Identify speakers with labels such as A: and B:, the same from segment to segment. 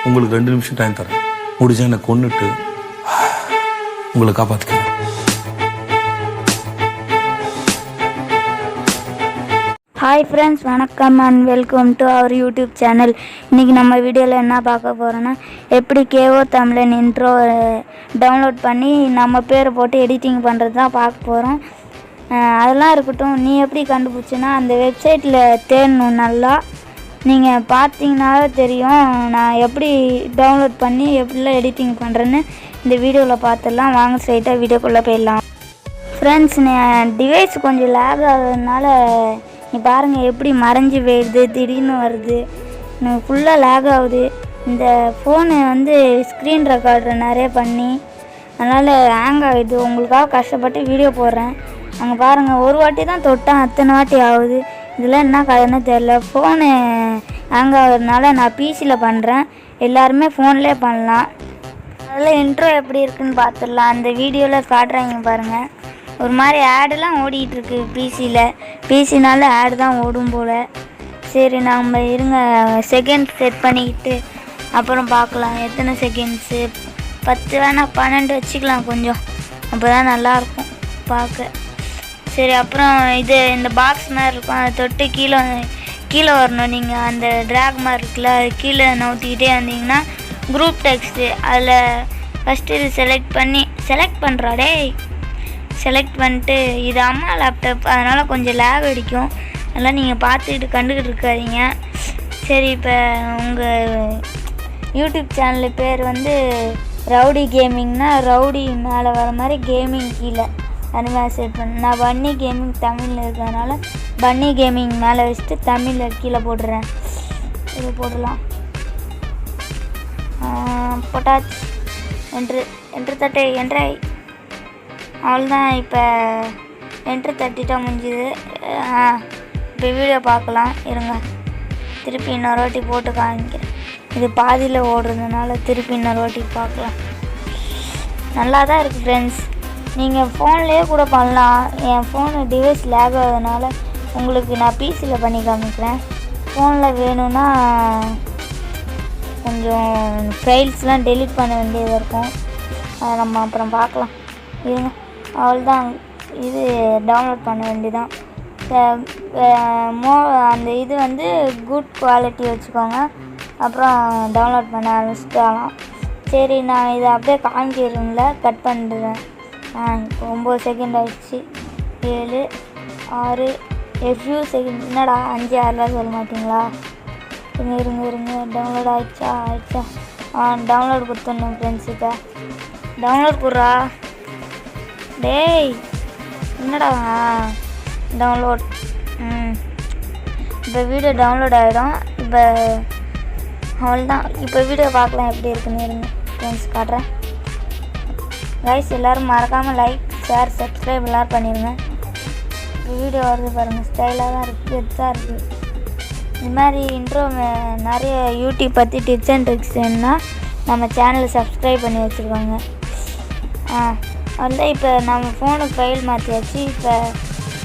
A: உங்களுக்கு 2 நிமிஷம் டைம் தரேன். முடிஞ்சா என்னை கொன்னுட்டு உங்களை காப்பாற்றிக்கிறேன்.
B: ஹாய் ஃப்ரெண்ட்ஸ், வணக்கம் and welcome to our YouTube channel. இன்றைக்கி நம்ம வீடியோவில் என்ன பார்க்க போகிறோன்னா, எப்படி கேஓ தமிழன் இன்ட்ரோ டவுன்லோட் பண்ணி நம்ம பேரை போட்டு எடிட்டிங் பண்ணுறது தான் பார்க்க போகிறோம். அதெல்லாம் இருக்கட்டும், நீ எப்படி கண்டுபிடிச்சின்னா அந்த வெப்சைட்டில் தேடணும். நல்லா நீங்கள் பார்த்தீங்கன்னாலே தெரியும் நான் எப்படி டவுன்லோட் பண்ணி எப்படிலாம் எடிட்டிங் பண்ணுறேன்னு இந்த வீடியோவில் பார்த்துடலாம். வாங்க ஸ்ட்ரைட்டாக வீடியோக்குள்ளே போயிடலாம். ஃப்ரெண்ட்ஸ், டிவைஸ் கொஞ்சம் லேக் ஆகுறதுனால நீ பாருங்கள் எப்படி மறைஞ்சி போயிடுது, திடீர்னு வருது, எனக்கு ஃபுல்லாக லேக் ஆகுது. இந்த ஃபோனு ஸ்க்ரீன் ரெக்கார்டர் நிறைய பண்ணி அதனால் ஹேங் ஆகுது. உங்களுக்காக கஷ்டப்பட்டு வீடியோ போடுறேன். அங்கே பாருங்கள், ஒரு வாட்டி தான் தொட்டேன், அத்தனை வாட்டி ஆகுது. இதில் என்ன கதைன்னு தெரில. ஃபோனு ஹேங் ஆகுறதுனால நான் பிசியில் பண்ணுறேன், எல்லாருமே ஃபோன்லேயே பண்ணலாம். அதில் இன்ட்ரோ எப்படி இருக்குதுன்னு பார்த்துடலாம். அந்த வீடியோவில் காட்டுறாங்க பாருங்கள். ஒரு மாதிரி ஆடெல்லாம் ஓடிட்டுருக்கு பிசினால ஆடு தான் ஓடும் போல். சரி, நம்ம இருங்க செகண்ட் செட் பண்ணிக்கிட்டு அப்புறம் பார்க்கலாம். எத்தனை செகண்ட்ஸு, 10 வேணால் 12 வச்சுக்கலாம் கொஞ்சம், அப்போ தான் நல்லாயிருக்கும் பார்க்க. சரி, அப்புறம் இந்த பாக்ஸ் மாதிரி இருக்கும், அதை தொட்டு கீழே வரணும். நீங்கள் அந்த ட்ராக் மாதிரி இருக்குல்ல, அது கீழே நவுத்திக்கிட்டே வந்தீங்கன்னா குரூப் டெக்ஸ்ட்டு, அதில் ஃபஸ்ட்டு இது செலக்ட் பண்ணிட்டு, இது அம்மா லேப்டாப், அதனால் கொஞ்சம் லேக் அடிக்கும். அதெல்லாம் நீங்கள் பார்த்துக்கிட்டு கண்டுக்கிட்டு இருக்காதீங்க. சரி, இப்போ உங்கள் யூடியூப் சேனல் பேர் ரவுடி கேமிங்னா ரவுடி மேலே வர மாதிரி கேமிங் கீழே அது மாதிரி செட் பண்ண. நான் பன்னி கேமிங் தமிழில் இருக்கிறதுனால பன்னி கேமிங் மேலே வச்சுட்டு தமிழில் கீழே போட்டுறேன். இது போடலாம். போட்டாச்சு. என்ட்ரு தட்டு என்ட்ராய். அவ்வளோதான். இப்போ என்ட்ரு தட்டிட்டா முடிஞ்சுது. இப்போ வீடியோ பார்க்கலாம். இருங்க, திருப்பி இன்னொரு வாட்டி போட்டு காமிக்கிறேன். இது பாதியில் ஓடுறதுனால திருப்பி இன்னொரு வாட்டி பார்க்கலாம். நல்லா தான் இருக்குது ஃப்ரெண்ட்ஸ். நீங்கள் ஃபோன்லேயே கூட பண்ணலாம். என் ஃபோனு டிவைஸ் லேக் ஆகுறதுனால உங்களுக்கு நான் பிசியில் பண்ணி காமிக்கிறேன். ஃபோனில் வேணும்னா கொஞ்சம் ஃபைல்ஸ்லாம் டெலீட் பண்ண வேண்டியதாக இருக்கும். அதை நம்ம அப்புறம் பார்க்கலாம். இருங்க, அவ்வளோதான். இது டவுன்லோட் பண்ண வேண்டியதான். அந்த இது குட் குவாலிட்டி வச்சுக்கோங்க, அப்புறம் டவுன்லோட் பண்ண ஆரம்பிச்சிட்டாலாம். சரி, நான் இதை அப்படியே காமிக்கிறேன்ல, கட் பண்ணுறேன். இப்போ 9 செகண்ட் ஆகிடுச்சு. 7 6 எஃப்யூ செகண்ட். என்னடா 5 6 சொல்ல மாட்டிங்களா? இருங்க டவுன்லோட் ஆகிடுச்சா? டவுன்லோட் கொடுத்துடணும் ஃப்ரெண்ட்ஸுக்கு. டவுன்லோட் கொடுறா டேய். என்னடா டவுன்லோட். இப்போ வீடியோ டவுன்லோட் ஆகிடும். இப்போ அவ்வளோதான். இப்போ வீடியோ பார்க்கலாம் எப்படி இருக்குன்னு. இருங்க ஃப்ரெண்ட்ஸ் காட்டுறேன். கைஸ், எல்லோரும் மறக்காமல் லைக், ஷேர், சப்ஸ்கிரைப் எல்லோரும் பண்ணிடுங்க. இப்போ வீடியோ வருது பாருங்கள், ஸ்டைலாக தான் இருக்குது, பெருசாக இருக்குது. இது மாதிரி இன்ட்ரோ நிறைய யூடியூப் பற்றி டிப்ஸ் அண்ட் ட்ரிக்ஸ் வேணுன்னா நம்ம சேனலை சப்ஸ்கிரைப் பண்ணி வச்சுருக்கோங்க. அதில் இப்போ நம்ம ஃபோனுக்கு ஃபைல் மாற்றியாச்சு.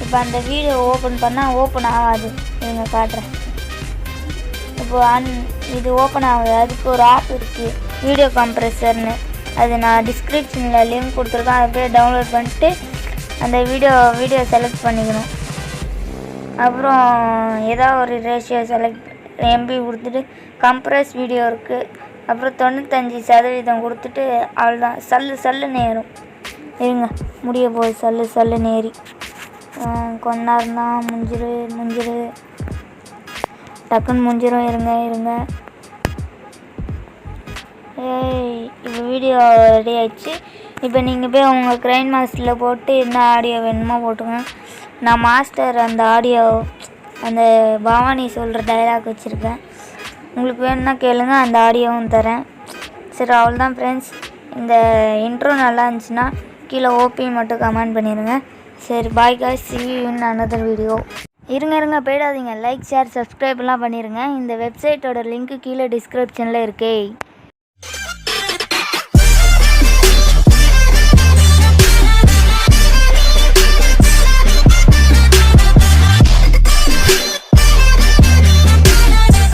B: இப்போ அந்த வீடியோ ஓப்பன் பண்ணால் ஓப்பன் ஆகாது. இவங்க காட்டுறேன். இப்போது இது ஓப்பன் ஆகுது. அதுக்கு ஒரு ஆப் இருக்குது, வீடியோ கம்ப்ரெசர்னு. அது நான் டிஸ்கிரிப்ஷனில் லிங்க் கொடுத்துருக்கேன். அதை போய் டவுன்லோட் பண்ணிட்டு அந்த வீடியோ செலக்ட் பண்ணிக்கணும். அப்புறம் ஏதாவது ஒரு ரேஷியோ எம்பி கொடுத்துட்டு கம்ப்ரஸ் வீடியோ இருக்குது. அப்புறம் 95% கொடுத்துட்டு அவ்வளோதான். சல்லுன்னு ஏறும். இருங்க, முடிய போகுது. சல்லுன்னு ஏறி கொஞ்ச நேரம் தான். முடிஞ்சிரு டக்குன்னு முடிஞ்சிடும். இருங்க. இப்போ வீடியோ ரெடி ஆகிடுச்சு. இப்போ நீங்கள் போய் உங்கள் க்ரைன் மாஸ்டரில் போட்டு என்ன ஆடியோ வேணுமோ போட்டுங்க. நான் மாஸ்டர் அந்த ஆடியோ அந்த பவானி சொல்கிற டைலாக் வச்சுருக்கேன். உங்களுக்கு வேணும்னா கேளுங்க, அந்த ஆடியோவும் தரேன். சரி, அவ்வளோதான் ஃப்ரெண்ட்ஸ். இந்த இன்ட்ரோ நல்லா இருந்துச்சுன்னா கீழே ஓபி மட்டும் கமெண்ட் பண்ணிடுங்க. சரி, bye guys, see you in another video. இருங்க போயிடாதீங்க. லைக், ஷேர், சப்ஸ்கிரைப்லாம் பண்ணிடுங்க. இந்த வெப்சைட்டோட லிங்க்கு கீழே டிஸ்கிரிப்ஷனில் இருக்கே.